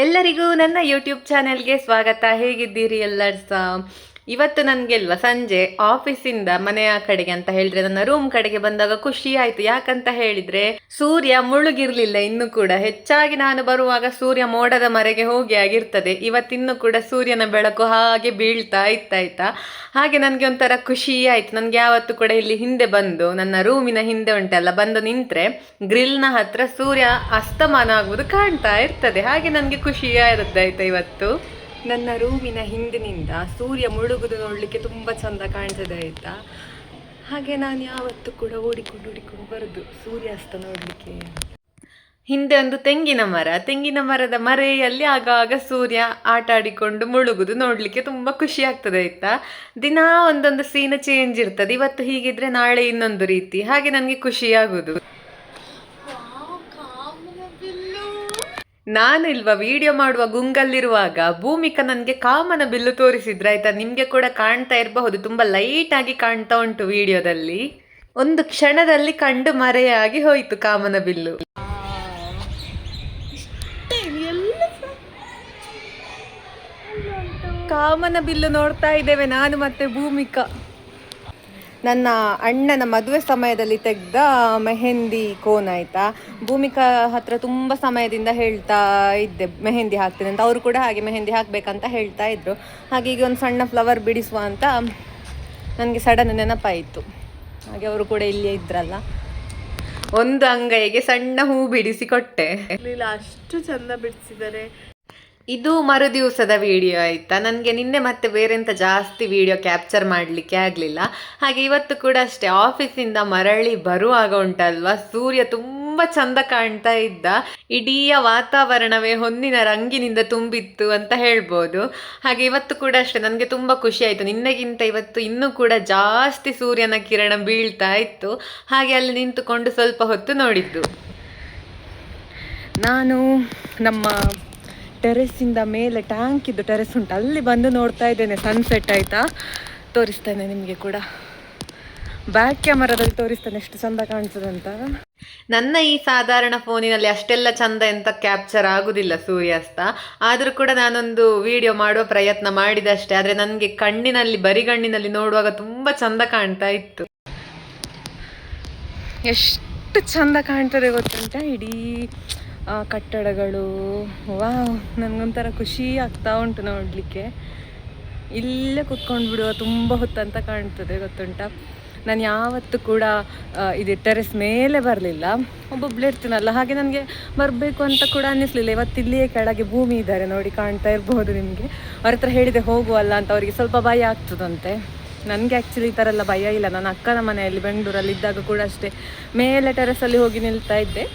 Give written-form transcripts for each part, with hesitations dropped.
ಎಲ್ಲರಿಗೂ ನನ್ನ ಯೂಟ್ಯೂಬ್ ಚಾನೆಲ್ಗೆ ಸ್ವಾಗತ. ಹೇಗಿದ್ದೀರಿ ಎಲ್ಲರೂ ಸಹ? ಇವತ್ತು ನನಗೆಲ್ವಾ ಸಂಜೆ ಆಫೀಸಿಂದ ಮನೆಯ ಕಡೆಗೆ ಅಂತ ಹೇಳಿದ್ರೆ ನನ್ನ ರೂಮ್ ಕಡೆಗೆ ಬಂದಾಗ ಖುಷಿ ಆಯ್ತು. ಯಾಕಂತ ಹೇಳಿದ್ರೆ ಸೂರ್ಯ ಮುಳುಗಿರ್ಲಿಲ್ಲ. ಇನ್ನು ಕೂಡ ಹೆಚ್ಚಾಗಿ ನಾನು ಬರುವಾಗ ಸೂರ್ಯ ಮೋಡದ ಮರೆಗೆ ಹೋಗಿ ಆಗಿರ್ತದೆ. ಇವತ್ತಿನ್ನು ಕೂಡ ಸೂರ್ಯನ ಬೆಳಕು ಹಾಗೆ ಬೀಳ್ತಾ ಇತ್ತಾಯ್ತಾ. ಹಾಗೆ ನನಗೆ ಒಂಥರ ಖುಷಿ ಆಯ್ತು. ನನಗೆ ಯಾವತ್ತು ಕೂಡ ಇಲ್ಲಿ ಹಿಂದೆ ಬಂದು ನನ್ನ ರೂಮಿನ ಹಿಂದೆ ಉಂಟಲ್ಲ, ಬಂದು ನಿಂತ್ರೆ ಗ್ರಿಲ್ನ ಹತ್ರ ಸೂರ್ಯ ಅಸ್ತಮಾನ ಆಗುವುದು ಕಾಣ್ತಾ ಇರ್ತದೆ. ಹಾಗೆ ನನಗೆ ಖುಷಿ ಆಯ್ತಾ ಇವತ್ತು. ನನ್ನ ರೂಮಿನ ಹಿಂದಿನಿಂದ ಸೂರ್ಯ ಮುಳುಗುದು ನೋಡಲಿಕ್ಕೆ ತುಂಬ ಚಂದ ಕಾಣ್ತದೆ ಆಯಿತಾ. ಹಾಗೆ ನಾನು ಯಾವತ್ತೂ ಕೂಡ ಓಡಿಕೊಂಡು ಬರೋದು ಸೂರ್ಯಾಸ್ತ ನೋಡಲಿಕ್ಕೆ. ಹಿಂದೆ ಒಂದು ತೆಂಗಿನ ಮರದ ಮರೆಯಲ್ಲಿ ಆಗಾಗ ಸೂರ್ಯ ಆಟ ಆಡಿಕೊಂಡು ಮುಳುಗುದು ನೋಡಲಿಕ್ಕೆ ತುಂಬ ಖುಷಿ ಆಗ್ತದೆ ಆಯಿತಾ. ದಿನಾ ಒಂದೊಂದು ಸೀನ್ ಚೇಂಜ್ ಇರ್ತದೆ. ಇವತ್ತು ಹೀಗಿದ್ರೆ ನಾಳೆ ಇನ್ನೊಂದು ರೀತಿ. ಹಾಗೆ ನನಗೆ ಖುಷಿ ಆಗೋದು. ನಾನು ಇಲ್ವಾ ವಿಡಿಯೋ ಮಾಡುವ ಗುಂಗಲ್ಲಿರುವಾಗ ಭೂಮಿಕಾ ನನಗೆ ಕಾಮನ ಬಿಲ್ಲು ತೋರಿಸಿದ್ರು ಆಯ್ತಾ. ನಿಮಗೆ ಕೂಡ ಕಾಣ್ತಾ ಇರಬಹುದು, ತುಂಬ ಲೈಟ್ ಆಗಿ ಕಾಣ್ತಾ ಉಂಟು ವಿಡಿಯೋದಲ್ಲಿ. ಒಂದು ಕ್ಷಣದಲ್ಲಿ ಕಂಡು ಮರೆಯಾಗಿ ಹೋಯಿತು ಕಾಮನ ಬಿಲ್ಲು. ಕಾಮನ ಬಿಲ್ಲು ನೋಡ್ತಾ ಇದ್ದೇವೆ ನಾನು ಮತ್ತೆ ಭೂಮಿಕಾ. ನನ್ನ ಅಣ್ಣನ ಮದುವೆ ಸಮಯದಲ್ಲಿ ತೆಗೆದ ಮೆಹಂದಿ ಕೋನ್ ಆಯಿತಾ. ಭೂಮಿಕಾ ಹತ್ರ ತುಂಬ ಸಮಯದಿಂದ ಹೇಳ್ತಾ ಇದ್ದೆ ಮೆಹಂದಿ ಹಾಕ್ತೇನೆ ಅಂತ. ಅವರು ಕೂಡ ಹಾಗೆ ಮೆಹಂದಿ ಹಾಕಬೇಕಂತ ಹೇಳ್ತಾ ಇದ್ರು. ಹಾಗೆ ಈಗ ಒಂದು ಸಣ್ಣ ಫ್ಲವರ್ ಬಿಡಿಸುವ ಅಂತ ನನಗೆ ಸಡನ್ ನೆನಪಾಯಿತು. ಹಾಗೆ ಅವರು ಕೂಡ ಇಲ್ಲೇ ಇದ್ರಲ್ಲ, ಒಂದು ಅಂಗೈಗೆ ಸಣ್ಣ ಹೂ ಬಿಡಿಸಿ ಕೊಟ್ಟೆ. ಅಷ್ಟು ಚಂದ ಬಿಡಿಸಿದ್ದಾರೆ. ಇದು ಮರುದಿವಸದ ವಿಡಿಯೋ ಆಯಿತಾ. ನನಗೆ ನಿನ್ನೆ ಮತ್ತೆ ಬೇರೆಂತ ಜಾಸ್ತಿ ವಿಡಿಯೋ ಕ್ಯಾಪ್ಚರ್ ಮಾಡಲಿಕ್ಕೆ ಆಗಲಿಲ್ಲ. ಹಾಗೆ ಇವತ್ತು ಕೂಡ ಅಷ್ಟೇ, ಆಫೀಸಿಂದ ಮರಳಿ ಬರುವಾಗ ಉಂಟಲ್ವಾ ಸೂರ್ಯ ತುಂಬ ಚಂದ ಕಾಣ್ತಾ ಇದ್ದ. ಇಡೀ ವಾತಾವರಣವೇ ಹೊನ್ನಿನ ರಂಗಿನಿಂದ ತುಂಬಿತ್ತು ಅಂತ ಹೇಳ್ಬೋದು. ಹಾಗೆ ಇವತ್ತು ಕೂಡ ಅಷ್ಟೇ ನನಗೆ ತುಂಬ ಖುಷಿ ಆಯಿತು. ನಿನ್ನೆಗಿಂತ ಇವತ್ತು ಇನ್ನೂ ಕೂಡ ಜಾಸ್ತಿ ಸೂರ್ಯನ ಕಿರಣ ಬೀಳ್ತಾ ಇತ್ತು. ಹಾಗೆ ಅಲ್ಲಿ ನಿಂತುಕೊಂಡು ಸ್ವಲ್ಪ ಹೊತ್ತು ನೋಡಿದ್ದು. ನಾನು ನಮ್ಮ ಟೆರೆಸ್ಸಿಂದ ಮೇಲೆ ಟ್ಯಾಂಕ್ ಇದ್ದು ಟೆರೆಸ್ ಉಂಟು, ಅಲ್ಲಿ ಬಂದು ನೋಡ್ತಾ ಇದ್ದೇನೆ ಸನ್ಸೆಟ್ ಆಯಿತಾ. ತೋರಿಸ್ತೇನೆ ನಿಮಗೆ ಕೂಡ, ಬ್ಯಾಕ್ ಕ್ಯಾಮರಾದಲ್ಲಿ ತೋರಿಸ್ತೇನೆ ಎಷ್ಟು ಚಂದ ಕಾಣ್ತದೆ ಅಂತ. ನನ್ನ ಈ ಸಾಧಾರಣ ಫೋನಿನಲ್ಲಿ ಅಷ್ಟೆಲ್ಲ ಚಂದ ಎಂತ ಕ್ಯಾಪ್ಚರ್ ಆಗುದಿಲ್ಲ ಸೂರ್ಯಾಸ್ತ. ಆದರೂ ಕೂಡ ನಾನೊಂದು ವಿಡಿಯೋ ಮಾಡುವ ಪ್ರಯತ್ನ ಮಾಡಿದಷ್ಟೇ. ಆದರೆ ನನಗೆ ಕಣ್ಣಿನಲ್ಲಿ ಬರಿಗಣ್ಣಿನಲ್ಲಿ ನೋಡುವಾಗ ತುಂಬ ಚಂದ ಕಾಣ್ತಾ ಇತ್ತು. ಎಷ್ಟು ಚಂದ ಕಾಣ್ತದೆ ಗೊತ್ತುಂಟ ಇಡೀ ಕಟ್ಟಡಗಳು. ವಾವ್, ನನಗೊಂಥರ ಖುಷಿ ಆಗ್ತಾ ಉಂಟು ನೋಡಲಿಕ್ಕೆ. ಇಲ್ಲೇ ಕುತ್ಕೊಂಡು ಬಿಡುವ ತುಂಬ ಹೊತ್ತಂತ ಕಾಣ್ತದೆ ಗೊತ್ತುಂಟ. ನಾನು ಯಾವತ್ತೂ ಕೂಡ ಇದು ಟೆರೆಸ್ ಮೇಲೆ ಬರಲಿಲ್ಲ, ಒಬ್ಬೊಬ್ಬಳು ಇರ್ತೀನಲ್ಲ, ಹಾಗೆ ನನಗೆ ಬರಬೇಕು ಅಂತ ಕೂಡ ಅನ್ನಿಸ್ಲಿಲ್ಲ. ಇವತ್ತಿಲ್ಲಿಯೇ ಕೆಳಗೆ ಭೂಮಿ ಇದ್ದಾರೆ ನೋಡಿ, ಕಾಣ್ತಾ ಇರಬಹುದು ನಿಮಗೆ. ಅವ್ರ ಹತ್ರ ಹೇಳಿದೆ ಹೋಗುವಲ್ಲ ಅಂತ. ಅವರಿಗೆ ಸ್ವಲ್ಪ ಭಯ ಆಗ್ತದಂತೆ. ನನಗೆ ಆ್ಯಕ್ಚುಲಿ ಈ ಥರ ಎಲ್ಲ ಭಯ ಇಲ್ಲ. ನಾನು ಅಕ್ಕನ ಮನೆಯಲ್ಲಿ ಬೆಂಗಳೂರಲ್ಲಿ ಇದ್ದಾಗ ಕೂಡ ಅಷ್ಟೇ ಮೇಲೆ ಟೆರೆಸಲ್ಲಿ ಹೋಗಿ ನಿಲ್ತಾ ಇದ್ದೆ.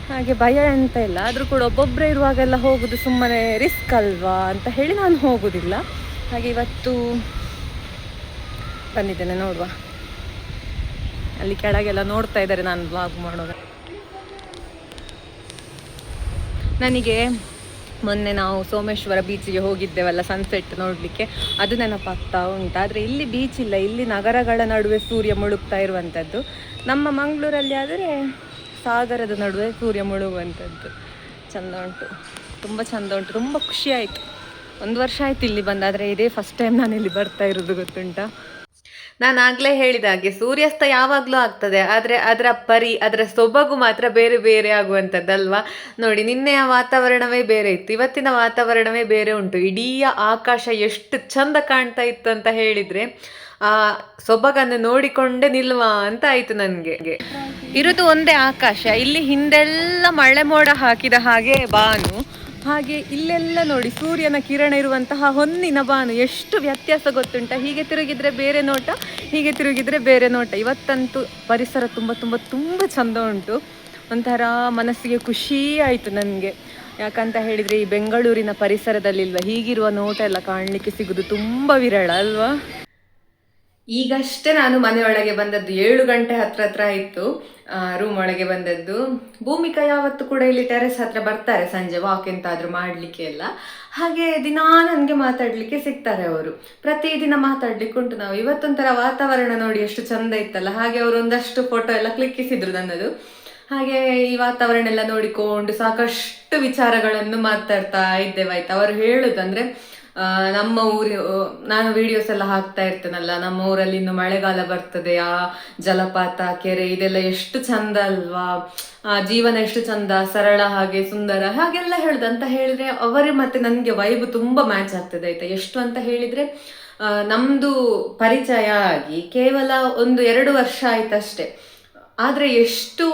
ಹಾಗೆ ಭಯ ಎಂತ ಇಲ್ಲ. ಆದರೂ ಕೂಡ ಒಬ್ಬೊಬ್ಬರೇ ಇರುವಾಗೆಲ್ಲ ಹೋಗೋದು ಸುಮ್ಮನೆ ರಿಸ್ಕ್ ಅಲ್ವಾ ಅಂತ ಹೇಳಿ ನಾನು ಹೋಗೋದಿಲ್ಲ. ಹಾಗೆ ಇವತ್ತು ಬಂದಿದ್ದೇನೆ ನೋಡುವ. ಅಲ್ಲಿ ಕೆಳಗೆಲ್ಲ ನೋಡ್ತಾ ಇದ್ದಾರೆ ನಾನು ಬ್ಲಾಗ್ ಮಾಡುವಾಗ. ನನಗೆ ಮೊನ್ನೆ ನಾವು ಸೋಮೇಶ್ವರ ಬೀಚಿಗೆ ಹೋಗಿದ್ದೇವಲ್ಲ ಸನ್ಸೆಟ್ ನೋಡಲಿಕ್ಕೆ, ಅದು ನೆನಪಾಗ್ತಾ ಉಂಟು. ಆದರೆ ಇಲ್ಲಿ ಬೀಚ್ ಇಲ್ಲ, ಇಲ್ಲಿ ನಗರಗಳ ನಡುವೆ ಸೂರ್ಯ ಮುಳುಗ್ತಾ ಇರುವಂಥದ್ದು. ನಮ್ಮ ಮಂಗಳೂರಲ್ಲಿ ಆದರೆ ಸಾಗರದ ನಡುವೆ ಸೂರ್ಯ ಮುಳುಗುವಂಥದ್ದು. ಚಂದ ಉಂಟು, ತುಂಬ ಚಂದ ಉಂಟು, ತುಂಬ ಖುಷಿ ಆಯಿತು. 1 ವರ್ಷ ಆಯಿತು ಇಲ್ಲಿ ಬಂದಾದರೆ ಇದೇ ಫಸ್ಟ್ ಟೈಮ್ ನಾನು ಇಲ್ಲಿ ಬರ್ತಾ ಇರೋದು ಗೊತ್ತುಂಟ. ನಾನು ಆಗಲೇ ಹೇಳಿದ ಹಾಗೆ ಸೂರ್ಯಾಸ್ತ ಯಾವಾಗಲೂ ಆಗ್ತದೆ, ಆದರೆ ಅದರ ಅದರ ಸೊಬಗು ಮಾತ್ರ ಬೇರೆ ಬೇರೆ ಆಗುವಂಥದ್ದಲ್ವಾ. ನೋಡಿ, ನಿನ್ನೆಯ ವಾತಾವರಣವೇ ಬೇರೆ ಇತ್ತು, ಇವತ್ತಿನ ವಾತಾವರಣವೇ ಬೇರೆ ಉಂಟು. ಇಡೀ ಆಕಾಶ ಎಷ್ಟು ಚಂದ ಕಾಣ್ತಾ ಇತ್ತು ಅಂತ ಹೇಳಿದರೆ ಆ ಸೊಬಗನ್ನು ನೋಡಿಕೊಂಡೇ ನಿಲ್ವ ಅಂತ ಆಯಿತು ನನಗೆ. ಇರೋದು ಒಂದೇ ಆಕಾಶ, ಇಲ್ಲಿ ಹಿಂದೆಲ್ಲ ಮಳೆ ಮೋಡ ಹಾಕಿದ ಹಾಗೆ ಬಾನು, ಹಾಗೆ ಇಲ್ಲೆಲ್ಲ ನೋಡಿ ಸೂರ್ಯನ ಕಿರಣ ಇರುವಂತಹ ಹೊನ್ನಿನ ಬಾನು. ಎಷ್ಟು ವ್ಯತ್ಯಾಸ ಗೊತ್ತುಂಟ. ಹೀಗೆ ತಿರುಗಿದ್ರೆ ಬೇರೆ ನೋಟ, ಹೀಗೆ ತಿರುಗಿದ್ರೆ ಬೇರೆ ನೋಟ. ಇವತ್ತಂತೂ ಪರಿಸರ ತುಂಬ ತುಂಬ ತುಂಬ ಚಂದ ಉಂಟು. ಒಂಥರ ಮನಸ್ಸಿಗೆ ಖುಷಿ ಆಯಿತು ನನಗೆ. ಯಾಕಂತ ಹೇಳಿದರೆ ಈ ಬೆಂಗಳೂರಿನ ಪರಿಸರದಲ್ಲಿಲ್ವ ಹೀಗಿರುವ ನೋಟ ಎಲ್ಲ ಕಾಣಲಿಕ್ಕೆ ಸಿಗೋದು ತುಂಬ ವಿರಳ ಅಲ್ವಾ. ಈಗಷ್ಟೇ ನಾನು ಮನೆಯೊಳಗೆ ಬಂದದ್ದು, 7 ಗಂಟೆ ಹತ್ರ ಆಯಿತು ರೂಮ್ ಒಳಗೆ ಬಂದದ್ದು. ಭೂಮಿಕಾ ಯಾವತ್ತು ಕೂಡ ಇಲ್ಲಿ ಟೆರೆಸ್ ಹತ್ರ ಬರ್ತಾರೆ ಸಂಜೆ ವಾಕ್ ಎಂತಾದರೂ ಮಾಡಲಿಕ್ಕೆ ಎಲ್ಲ. ಹಾಗೆ ದಿನಾ ನನಗೆ ಮಾತಾಡಲಿಕ್ಕೆ ಸಿಗ್ತಾರೆ ಅವರು, ಪ್ರತಿದಿನ ಮಾತಾಡ್ಲಿಕ್ಕೆ ಉಂಟು ನಾವು. ಇವತ್ತೊಂಥರ ವಾತಾವರಣ ನೋಡಿ ಎಷ್ಟು ಚಂದ ಇತ್ತಲ್ಲ. ಹಾಗೆ ಅವರು ಒಂದಷ್ಟು ಫೋಟೋ ಎಲ್ಲ ಕ್ಲಿಕ್ಕಿಸಿದ್ರು ನನ್ನದು. ಹಾಗೆ ಈ ವಾತಾವರಣ ಎಲ್ಲ ನೋಡಿಕೊಂಡು ಸಾಕಷ್ಟು ವಿಚಾರಗಳನ್ನು ಮಾತಾಡ್ತಾ ಇದ್ದೇವಾಯ್ತು. ಅವರು ಹೇಳುದಂದ್ರೆ ನಮ್ಮ ಊರು, ನಾನು ವಿಡಿಯೋಸ್ ಎಲ್ಲ ಹಾಕ್ತಾ ಇರ್ತೇನಲ್ಲ, ನಮ್ಮ ಊರಲ್ಲಿ ಇನ್ನು ಮಳೆಗಾಲ ಬರ್ತದೆ, ಆ ಜಲಪಾತ ಕೆರೆ ಇದೆಲ್ಲ ಎಷ್ಟು ಚಂದ ಅಲ್ವಾ, ಆ ಜೀವನ ಎಷ್ಟು ಚಂದ, ಸರಳ ಹಾಗೆ ಸುಂದರ ಹಾಗೆಲ್ಲ ಹೇಳುದು. ಅಂತ ಹೇಳಿದ್ರೆ ಅವರೇ ಮತ್ತೆ ನನಗೆ ವೈಬ್ ತುಂಬಾ ಮ್ಯಾಚ್ ಆಗ್ತದೆ ಆಯ್ತಾ. ಎಷ್ಟು ಅಂತ ಹೇಳಿದ್ರೆ ನಮ್ದು ಪರಿಚಯ ಆಗಿ ಕೇವಲ 1-2 ವರ್ಷ ಆಯ್ತಷ್ಟೇ, ಆದ್ರೆ ಎಷ್ಟು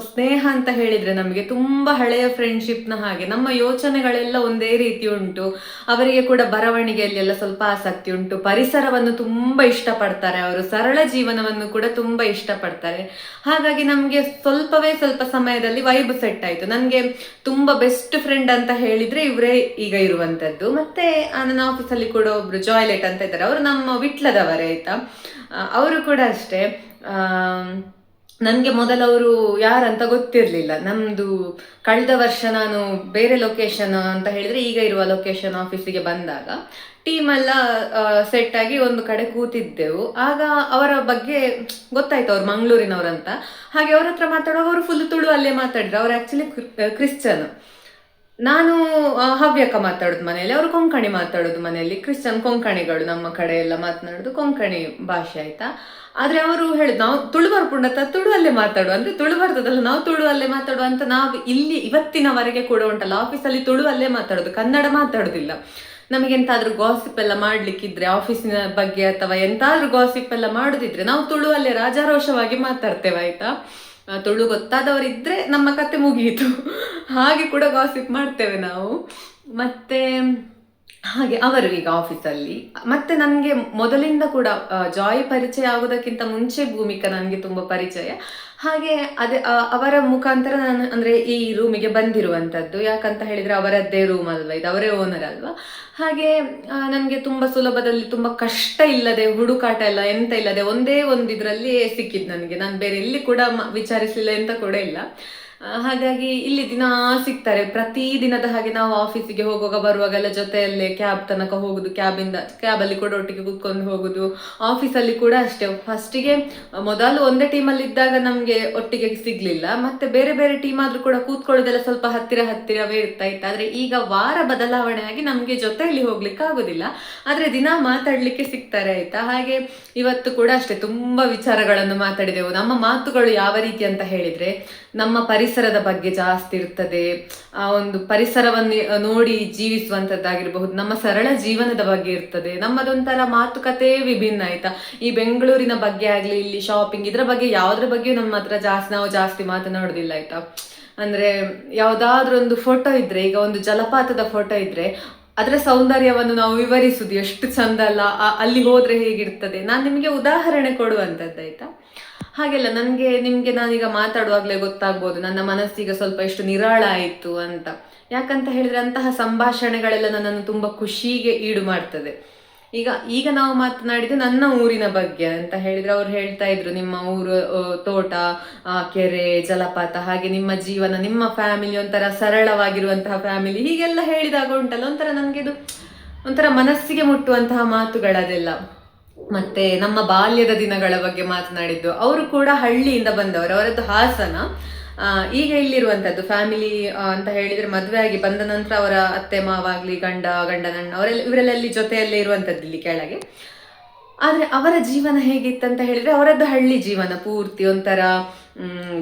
ಸ್ನೇಹ ಅಂತ ಹೇಳಿದ್ರೆ ನಮಗೆ ತುಂಬಾ ಹಳೆಯ ಫ್ರೆಂಡ್ಶಿಪ್ನ ಹಾಗೆ. ನಮ್ಮ ಯೋಚನೆಗಳೆಲ್ಲ ಒಂದೇ ರೀತಿ ಉಂಟು, ಅವರಿಗೆ ಕೂಡ ಬರವಣಿಗೆಯಲ್ಲಿ ಎಲ್ಲ ಸ್ವಲ್ಪ ಆಸಕ್ತಿ ಉಂಟು, ಪರಿಸರವನ್ನು ತುಂಬಾ ಇಷ್ಟಪಡ್ತಾರೆ ಅವರು, ಸರಳ ಜೀವನವನ್ನು ಕೂಡ ತುಂಬಾ ಇಷ್ಟಪಡ್ತಾರೆ. ಹಾಗಾಗಿ ನಮ್ಗೆ ಸ್ವಲ್ಪ ಸಮಯದಲ್ಲಿ ವೈಬ್ ಸೆಟ್ ಆಯ್ತು. ನನ್ಗೆ ತುಂಬಾ ಬೆಸ್ಟ್ ಫ್ರೆಂಡ್ ಅಂತ ಹೇಳಿದ್ರೆ ಇವರೇ ಈಗ ಇರುವಂತದ್ದು. ಮತ್ತೆ ನನ್ನ ಆಫೀಸಲ್ಲಿ ಕೂಡ ಒಬ್ರು ಜಾಯ್ಲೆಟ್ ಅಂತ ಇದ್ದಾರೆ, ಅವರು ನಮ್ಮ ವಿಟ್ಲದವರೇ ಆಯ್ತಾ. ಅವರು ಕೂಡ ಅಷ್ಟೇ, ನನಗೆ ಮೊದಲವರು ಯಾರಂತ ಗೊತ್ತಿರಲಿಲ್ಲ. ನಮ್ಮದು ಕಳೆದ ವರ್ಷ ನಾನು ಬೇರೆ ಲೊಕೇಶನ್ ಅಂತ ಹೇಳಿದರೆ ಈಗ ಇರುವ ಲೊಕೇಶನ್ ಆಫೀಸಿಗೆ ಬಂದಾಗ ಟೀಮೆಲ್ಲ ಸೆಟ್ ಆಗಿ ಒಂದು ಕಡೆ ಕೂತಿದ್ದೆವು. ಆಗ ಅವರ ಬಗ್ಗೆ ಗೊತ್ತಾಯ್ತು, ಅವ್ರು ಮಂಗಳೂರಿನವರಂತ. ಹಾಗೆ ಅವ್ರ ಹತ್ರ ಮಾತಾಡುವಾಗ ಅವರು ಫುಲ್ ತುಳು ಅಲ್ಲೇ ಮಾತಾಡಿದ್ರು. ಅವ್ರು ಆ್ಯಕ್ಚುಲಿ ಕ್ರಿಶ್ಚನ್, ನಾನು ಹವ್ಯಕ ಮಾತಾಡೋದು ಮನೆಯಲ್ಲಿ, ಅವರು ಕೊಂಕಣಿ ಮಾತಾಡೋದು ಮನೆಯಲ್ಲಿ. ಕ್ರಿಶ್ಚನ್ ಕೊಂಕಣಿಗಳು ನಮ್ಮ ಕಡೆ ಎಲ್ಲ ಮಾತನಾಡೋದು ಕೊಂಕಣಿ ಭಾಷೆ ಆಯ್ತಾ. ಆದ್ರೆ ಅವರು ಹೇಳಿದ್ ನಾವು ತುಳು ಬರ್ಪುಂಡತ್ತ ತುಳು ಅಲ್ಲೇ ಮಾತಾಡುವ, ಅಂದ್ರೆ ತುಳು ಬರ್ತದಲ್ಲ ನಾವು ತುಳು ಅಲ್ಲೇ ಮಾತಾಡುವ ಅಂತ. ನಾವು ಇಲ್ಲಿ ಇವತ್ತಿನವರೆಗೆ ಕೂಡ ಉಂಟಲ್ಲ ಆಫೀಸಲ್ಲಿ ತುಳು ಅಲ್ಲೇ ಮಾತಾಡೋದು, ಕನ್ನಡ ಮಾತಾಡೋದಿಲ್ಲ. ನಮಗೆಂತಾದ್ರೂ ಗಾಸಿಪ್ ಎಲ್ಲ ಮಾಡ್ಲಿಕ್ಕಿದ್ರೆ ಆಫೀಸಿನ ಬಗ್ಗೆ ಅಥವಾ ಎಂತಾದ್ರೂ ಗಾಸಿಪ್ ಎಲ್ಲ ಮಾಡೋದಿದ್ರೆ ನಾವು ತುಳು ಅಲ್ಲೇ ರಾಜಾರೋಷವಾಗಿ ಮಾತಾಡ್ತೇವೆ ಆಯ್ತಾ. ತುಳು ಗೊತ್ತಾದವರಿದ್ರೆ ನಮ್ಮ ಕತೆ ಮುಗಿಯಿತು, ಹಾಗೆ ಕೂಡ ಗಾಸಿಪ್ ಮಾಡ್ತೇವೆ ನಾವು. ಮತ್ತೆ ಹಾಗೆ ಅವರು ಈಗ ಆಫೀಸಲ್ಲಿ. ಮತ್ತೆ ನನಗೆ ಮೊದಲಿಂದ ಕೂಡ ಜಾಯ್ ಪರಿಚಯ ಆಗೋದಕ್ಕಿಂತ ಮುಂಚೆ ಭೂಮಿಕಾ ನನಗೆ ತುಂಬ ಪರಿಚಯ. ಹಾಗೆ ಅದೇ ಅವರ ಮುಖಾಂತರ ನಾನು ಅಂದರೆ ಈ ರೂಮಿಗೆ ಬಂದಿರುವಂಥದ್ದು. ಯಾಕಂತ ಹೇಳಿದರೆ ಅವರದ್ದೇ ರೂಮ್ ಅಲ್ವಾ ಇದು, ಅವರೇ ಓನರ್ ಅಲ್ವಾ. ಹಾಗೆ ನನಗೆ ತುಂಬ ಸುಲಭದಲ್ಲಿ, ತುಂಬ ಕಷ್ಟ ಇಲ್ಲದೆ, ಹುಡುಕಾಟ ಎಲ್ಲ ಎಂತ ಇಲ್ಲದೆ ಒಂದೇ ಒಂದು ಇದರಲ್ಲಿ ಸಿಕ್ಕಿದ್ದು ನನಗೆ. ನಾನು ಬೇರೆ ಎಲ್ಲಿ ಕೂಡ ವಿಚಾರಿಸಲಿಲ್ಲ, ಎಂತ ಕೂಡ ಇಲ್ಲ. ಹಾಗಾಗಿ ಇಲ್ಲಿ ದಿನ ಸಿಗ್ತಾರೆ, ಪ್ರತಿ ದಿನದ ಹಾಗೆ. ನಾವು ಆಫೀಸಿಗೆ ಹೋಗುವಾಗ ಬರುವಾಗೆಲ್ಲ ಜೊತೆಯಲ್ಲೇ ಕ್ಯಾಬ್ ತನಕ ಹೋಗುದು, ಕ್ಯಾಬಲ್ಲಿ ಕೂಡ ಒಟ್ಟಿಗೆ ಕೂತ್ಕೊಂಡು ಹೋಗುದು. ಆಫೀಸಲ್ಲಿ ಕೂಡ ಅಷ್ಟೇ, ಫಸ್ಟಿಗೆ ಮೊದಲು ಒಂದೇ ಟೀಮಲ್ಲಿ ಇದ್ದಾಗ ನಮಗೆ ಒಟ್ಟಿಗೆ ಸಿಗ್ಲಿಲ್ಲ, ಮತ್ತೆ ಬೇರೆ ಬೇರೆ ಟೀಮ್ ಆದ್ರೂ ಕೂಡ ಕೂತ್ಕೊಳ್ಳೋದೆಲ್ಲ ಸ್ವಲ್ಪ ಹತ್ತಿರವೇ ಇರ್ತಾ ಇತ್ತು. ಆದ್ರೆ ಈಗ ವಾರ ಬದಲಾವಣೆ ಆಗಿ ನಮ್ಗೆ ಜೊತೆಯಲ್ಲಿ ಹೋಗ್ಲಿಕ್ಕೆ ಆಗೋದಿಲ್ಲ, ಆದ್ರೆ ದಿನ ಮಾತಾಡ್ಲಿಕ್ಕೆ ಸಿಗ್ತಾರೆ ಆಯ್ತಾ. ಹಾಗೆ ಇವತ್ತು ಕೂಡ ಅಷ್ಟೇ ತುಂಬಾ ವಿಚಾರಗಳನ್ನು ಮಾತಾಡಿದೆವು. ನಮ್ಮ ಮಾತುಗಳು ಯಾವ ರೀತಿ ಅಂತ ಹೇಳಿದ್ರೆ, ನಮ್ಮ ಪರಿಸರದ ಬಗ್ಗೆ ಜಾಸ್ತಿ ಇರ್ತದೆ, ಆ ಒಂದು ಪರಿಸರವನ್ನು ನೋಡಿ ಜೀವಿಸುವಂಥದ್ದಾಗಿರಬಹುದು, ನಮ್ಮ ಸರಳ ಜೀವನದ ಬಗ್ಗೆ ಇರ್ತದೆ. ನಮ್ಮದೊಂಥರ ಮಾತುಕತೆ ವಿಭಿನ್ನ ಆಯ್ತಾ. ಈ ಬೆಂಗಳೂರಿನ ಬಗ್ಗೆ ಆಗ್ಲಿ, ಇಲ್ಲಿ ಶಾಪಿಂಗ್ ಇದ್ರ ಬಗ್ಗೆ ಯಾವುದ್ರ ಬಗ್ಗೆ ನಮ್ಮ ಹತ್ರ ನಾವು ಜಾಸ್ತಿ ಮಾತನಾಡೋದಿಲ್ಲ ಆಯ್ತಾ. ಅಂದ್ರೆ ಯಾವ್ದಾದ್ರೂ ಒಂದು ಫೋಟೋ ಇದ್ರೆ, ಈಗ ಒಂದು ಜಲಪಾತದ ಫೋಟೋ ಇದ್ರೆ ಅದರ ಸೌಂದರ್ಯವನ್ನು ನಾವು ವಿವರಿಸುದು ಎಷ್ಟು ಚಂದ ಅಲ್ಲ, ಅಲ್ಲಿ ಹೋದ್ರೆ ಹೇಗಿರ್ತದೆ. ನಾನು ನಿಮಗೆ ಉದಾಹರಣೆ ಕೊಡುವಂಥದ್ದಾಯ್ತಾ. ಹಾಗೆಲ್ಲ ನಿಮ್ಗೆ ನಾನೀಗ ಮಾತಾಡುವಾಗಲೇ ಗೊತ್ತಾಗ್ಬೋದು ನನ್ನ ಮನಸ್ಸಿಗೆ ಸ್ವಲ್ಪ ಎಷ್ಟು ನಿರಾಳ ಆಯಿತು ಅಂತ. ಯಾಕಂತ ಹೇಳಿದ್ರೆ ಅಂತಹ ಸಂಭಾಷಣೆಗಳೆಲ್ಲ ನನ್ನನ್ನು ತುಂಬ ಖುಷಿಗೆ ಈಡು ಮಾಡ್ತದೆ. ಈಗ ನಾವು ಮಾತನಾಡಿದ್ದು ನನ್ನ ಊರಿನ ಬಗ್ಗೆ ಅಂತ ಹೇಳಿದ್ರೆ, ಅವ್ರು ಹೇಳ್ತಾ ಇದ್ರು ನಿಮ್ಮ ಊರು, ತೋಟ, ಕೆರೆ, ಜಲಪಾತ, ಹಾಗೆ ನಿಮ್ಮ ಜೀವನ, ನಿಮ್ಮ ಫ್ಯಾಮಿಲಿ ಒಂಥರ ಸರಳವಾಗಿರುವಂತಹ ಫ್ಯಾಮಿಲಿ, ಹೀಗೆಲ್ಲ ಹೇಳಿದಾಗ ಉಂಟಲ್ಲ ಒಂಥರ ನನಗೆ ಇದು ಒಂಥರ ಮನಸ್ಸಿಗೆ ಮುಟ್ಟುವಂತಹ ಮಾತುಗಳದೆಲ್ಲ. ಮತ್ತೆ ನಮ್ಮ ಬಾಲ್ಯದ ದಿನಗಳ ಬಗ್ಗೆ ಮಾತನಾಡಿದ್ದು. ಅವರು ಕೂಡ ಹಳ್ಳಿಯಿಂದ ಬಂದವರು, ಅವರದ್ದು ಹಾಸನ. ಈಗ ಇಲ್ಲಿರುವಂಥದ್ದು ಫ್ಯಾಮಿಲಿ ಅಂತ ಹೇಳಿದ್ರೆ, ಮದುವೆ ಆಗಿ ಬಂದ ನಂತರ ಅವರ ಅತ್ತೆ ಮಾವಾಗ್ಲಿ, ಗಂಡನಣ್ಣ ಇವರೆಲ್ಲ ಇಲ್ಲಿ ಜೊತೆಯಲ್ಲೇ ಇರುವಂಥದ್ದು ಇಲ್ಲಿ ಕೆಳಗೆ. ಆದ್ರೆ ಅವರ ಜೀವನ ಹೇಗಿತ್ತಂತ ಹೇಳಿದ್ರೆ, ಅವರದ್ದು ಹಳ್ಳಿ ಜೀವನ ಪೂರ್ತಿ ಒಂಥರ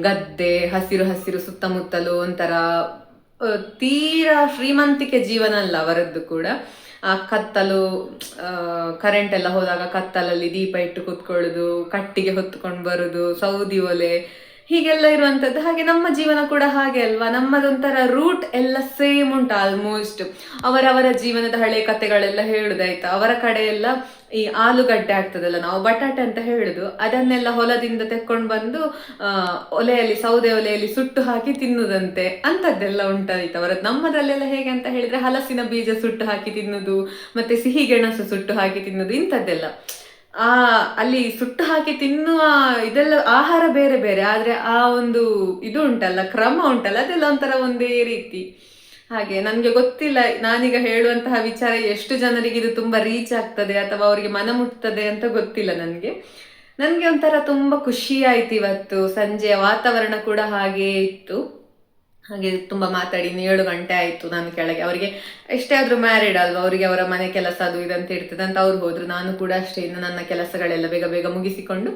ಗದ್ದೆ, ಹಸಿರು ಸುತ್ತಮುತ್ತಲು, ಒಂಥರ ತೀರಾ ಶ್ರೀಮಂತಿಕೆ ಜೀವನ ಅಲ್ಲ ಅವರದ್ದು ಕೂಡ. ಕತ್ತಲು, ಕರೆಂಟ್ ಎಲ್ಲ ಹೋದಾಗ ಕತ್ತಲಲ್ಲಿ ದೀಪ ಇಟ್ಟು ಕೂತ್ಕೊಳ್ಳೋದು, ಕಟ್ಟಿಗೆ ಹೊತ್ಕೊಂಡು ಬರುದು, ಸೌದಿ ಒಲೆ, ಹೀಗೆಲ್ಲ ಇರುವಂಥದ್ದು. ಹಾಗೆ ನಮ್ಮ ಜೀವನ ಕೂಡ ಹಾಗೆ ಅಲ್ವಾ. ನಮ್ಮದೊಂಥರ ರೂಟ್ ಎಲ್ಲ ಸೇಮ್ ಉಂಟು ಆಲ್ಮೋಸ್ಟ್. ಅವರವರ ಜೀವನದ ಹಳೆ ಕಥೆಗಳೆಲ್ಲ ಹೇಳುದಾಯ್ತಾ. ಅವರ ಕಡೆ ಎಲ್ಲ ಈ ಆಲೂಗಡ್ಡೆ ಆಗ್ತದಲ್ಲ, ನಾವು ಬಟಾಟೆ ಅಂತ ಹೇಳುದು, ಅದನ್ನೆಲ್ಲ ಹೊಲದಿಂದ ತೆಕ್ಕೊಂಡು ಬಂದು ಸೌದೆ ಒಲೆಯಲ್ಲಿ ಸುಟ್ಟು ಹಾಕಿ ತಿನ್ನುದಂತೆ, ಅಂಥದ್ದೆಲ್ಲ ಉಂಟಾಯ್ತು ಅವರದ್ದು. ನಮ್ಮದ್ರಲ್ಲೆಲ್ಲ ಹೇಗೆ ಅಂತ ಹೇಳಿದ್ರೆ, ಹಲಸಿನ ಬೀಜ ಸುಟ್ಟು ಹಾಕಿ ತಿನ್ನುದು, ಮತ್ತೆ ಸಿಹಿ ಗೆಣಸು ಸುಟ್ಟು ಹಾಕಿ ತಿನ್ನುದು, ಇಂಥದ್ದೆಲ್ಲ. ಅಲ್ಲಿ ಸುಟ್ಟು ಹಾಕಿ ತಿನ್ನುವ ಇದೆಲ್ಲ ಆಹಾರ ಬೇರೆ ಬೇರೆ, ಆದ್ರೆ ಆ ಒಂದು ಇದು ಉಂಟಲ್ಲ, ಕ್ರಮ ಉಂಟಲ್ಲ, ಅದೆಲ್ಲ ಒಂಥರ ಒಂದೇ ರೀತಿ. ಹಾಗೆ ನನ್ಗೆ ಗೊತ್ತಿಲ್ಲ ನಾನೀಗ ಹೇಳುವಂತಹ ವಿಚಾರ ಎಷ್ಟು ಜನರಿಗೆ ಇದು ತುಂಬಾ ರೀಚ್ ಆಗ್ತದೆ ಅಥವಾ ಅವರಿಗೆ ಮನ ಮುಟ್ತದೆ ಅಂತ ಗೊತ್ತಿಲ್ಲ ನನಗೆ. ನನಗೆ ಒಂಥರ ತುಂಬ ಖುಷಿ ಆಯ್ತು ಇವತ್ತು. ಸಂಜೆಯ ವಾತಾವರಣ ಕೂಡ ಹಾಗೇ ಇತ್ತು. ಹಾಗೆ ತುಂಬ ಮಾತಾಡಿ 7 ಗಂಟೆ ಆಯಿತು ನಾನು ಕೆಳಗೆ. ಅವರಿಗೆ ಎಷ್ಟೇ ಆದರೂ ಮ್ಯಾರಿಡ್ ಅಲ್ವಾ, ಅವರಿಗೆ ಅವರ ಮನೆ ಕೆಲಸ ಅದು ಇದಂತ ಇರ್ತದೆ ಅಂತ ಅವ್ರು ಹೋದರು. ನಾನು ಕೂಡ ಅಷ್ಟೇ ಇನ್ನು ನನ್ನ ಕೆಲಸಗಳೆಲ್ಲ ಬೇಗ ಬೇಗ ಮುಗಿಸಿಕೊಂಡು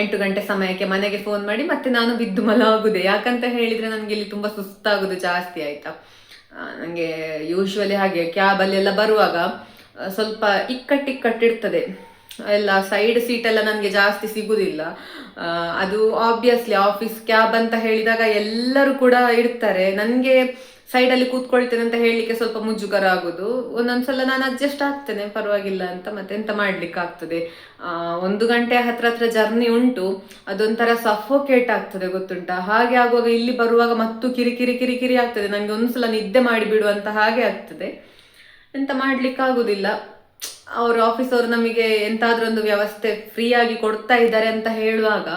8 ಗಂಟೆ ಸಮಯಕ್ಕೆ ಮನೆಗೆ ಫೋನ್ ಮಾಡಿ ಮತ್ತೆ ನಾನು ಬಿದ್ದು ಮಲಗುದೆ. ಯಾಕಂತ ಹೇಳಿದರೆ ನನಗೆ ಇಲ್ಲಿ ತುಂಬ ಸುಸ್ತಾಗೋದು ಜಾಸ್ತಿ ಆಯಿತಾ. ನನಗೆ ಯೂಶ್ವಲಿ ಹಾಗೆ ಕ್ಯಾಬಲ್ಲಿ ಎಲ್ಲ ಬರುವಾಗ ಸ್ವಲ್ಪ ಇಕ್ಕಟ್ಟಿರ್ತದೆ ಎಲ್ಲ, ಸೈಡ್ ಸೀಟೆಲ್ಲ ನನಗೆ ಜಾಸ್ತಿ ಸಿಗುದಿಲ್ಲ. ಅದು ಆಬ್ವಿಯಸ್ಲಿ ಆಫೀಸ್ ಕ್ಯಾಬ್ ಅಂತ ಹೇಳಿದಾಗ ಎಲ್ಲರೂ ಕೂಡ ಇರ್ತಾರೆ. ನನಗೆ ಸೈಡಲ್ಲಿ ಕೂತ್ಕೊಳ್ತೇನೆ ಅಂತ ಹೇಳಲಿಕ್ಕೆ ಸ್ವಲ್ಪ ಮುಜುಗರ ಆಗೋದು. ಒಂದೊಂದ್ಸಲ ನಾನು ಅಡ್ಜಸ್ಟ್ ಆಗ್ತೇನೆ, ಪರವಾಗಿಲ್ಲ ಅಂತ, ಮತ್ತೆ ಎಂತ ಮಾಡ್ಲಿಕ್ಕೆ ಆಗ್ತದೆ. 1 ಗಂಟೆ ಹತ್ರ ಜರ್ನಿ ಉಂಟು, ಅದೊಂಥರ ಸಫೋಕೇಟ್ ಆಗ್ತದೆ ಗೊತ್ತುಂಟಾ. ಹಾಗೆ ಆಗುವಾಗ ಇಲ್ಲಿ ಬರುವಾಗ ಮತ್ತು ಕಿರಿಕಿರಿ ಆಗ್ತದೆ. ನನಗೆ ಒಂದ್ಸಲ ನಿದ್ದೆ ಮಾಡಿಬಿಡುವಂತ ಹಾಗೆ ಆಗ್ತದೆ. ಎಂತ ಮಾಡ್ಲಿಕ್ಕೆ ಆಗುದಿಲ್ಲ. ಅವರು ಆಫೀಸವರು ನಮಗೆ ಎಂತಾದ್ರೂ ಒಂದು ವ್ಯವಸ್ಥೆ ಫ್ರೀ ಆಗಿ ಕೊಡ್ತಾ ಇದ್ದಾರೆ ಅಂತ ಹೇಳುವಾಗ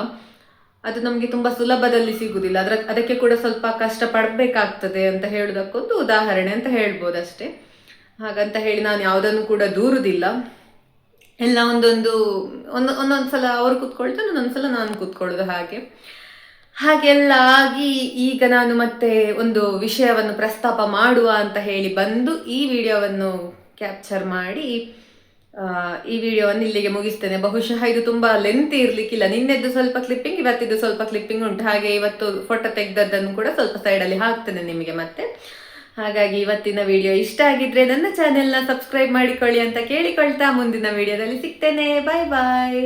ಅದು ನಮಗೆ ತುಂಬಾ ಸುಲಭದಲ್ಲಿ ಸಿಗುದಿಲ್ಲ. ಅದಕ್ಕೆ ಕೂಡ ಸ್ವಲ್ಪ ಕಷ್ಟ ಪಡಬೇಕಾಗ್ತದೆ ಅಂತ ಹೇಳುವುದಕ್ಕೊಂದು ಉದಾಹರಣೆ ಅಂತ ಹೇಳ್ಬೋದು ಅಷ್ಟೇ. ಹಾಗಂತ ಹೇಳಿ ನಾನು ಯಾವುದನ್ನು ಕೂಡ ದೂರುದಿಲ್ಲ. ಎಲ್ಲ ಒಂದೊಂದ್ಸಲ ಅವರು ಕೂತ್ಕೊಳ್ತಾರೆ, ಒಂದೊಂದ್ಸಲ ನಾನು ಕೂತ್ಕೊಳ್ಳೋದು. ಹಾಗೆಲ್ಲ ಆಗಿ ಈಗ ನಾನು ಮತ್ತೆ ಒಂದು ವಿಷಯವನ್ನು ಪ್ರಸ್ತಾಪ ಮಾಡುವ ಅಂತ ಹೇಳಿ ಬಂದು ಈ ವಿಡಿಯೋವನ್ನು ಕ್ಯಾಪ್ಚರ್ ಮಾಡಿ ಈ ವಿಡಿಯೋವನ್ನು ಇಲ್ಲಿಗೆ ಮುಗಿಸ್ತೇನೆ. ಬಹುಶಃ ಇದು ತುಂಬಾ ಲೆಂತ್ ಇರ್ಲಿಕ್ಕಿಲ್ಲ. ನಿನ್ನೆದ್ದು ಸ್ವಲ್ಪ ಕ್ಲಿಪ್ಪಿಂಗ್, ಇವತ್ತಿದ್ದು ಸ್ವಲ್ಪ ಕ್ಲಿಪ್ಪಿಂಗ್ ಉಂಟು. ಹಾಗೆ ಇವತ್ತು ಫೋಟೋ ತೆಗೆದದ್ದನ್ನು ಕೂಡ ಸ್ವಲ್ಪ ಸೈಡಲ್ಲಿ ಹಾಕ್ತೇನೆ ನಿಮಗೆ ಮತ್ತೆ. ಹಾಗಾಗಿ ಇವತ್ತಿನ ವಿಡಿಯೋ ಇಷ್ಟ ಆಗಿದ್ರೆ ನನ್ನ ಚಾನೆಲ್ನ ಸಬ್ಸ್ಕ್ರೈಬ್ ಮಾಡಿಕೊಳ್ಳಿ ಅಂತ ಕೇಳಿಕೊಳ್ತಾ ಮುಂದಿನ ವಿಡಿಯೋದಲ್ಲಿ ಸಿಗ್ತೇನೆ. ಬಾಯ್ ಬಾಯ್.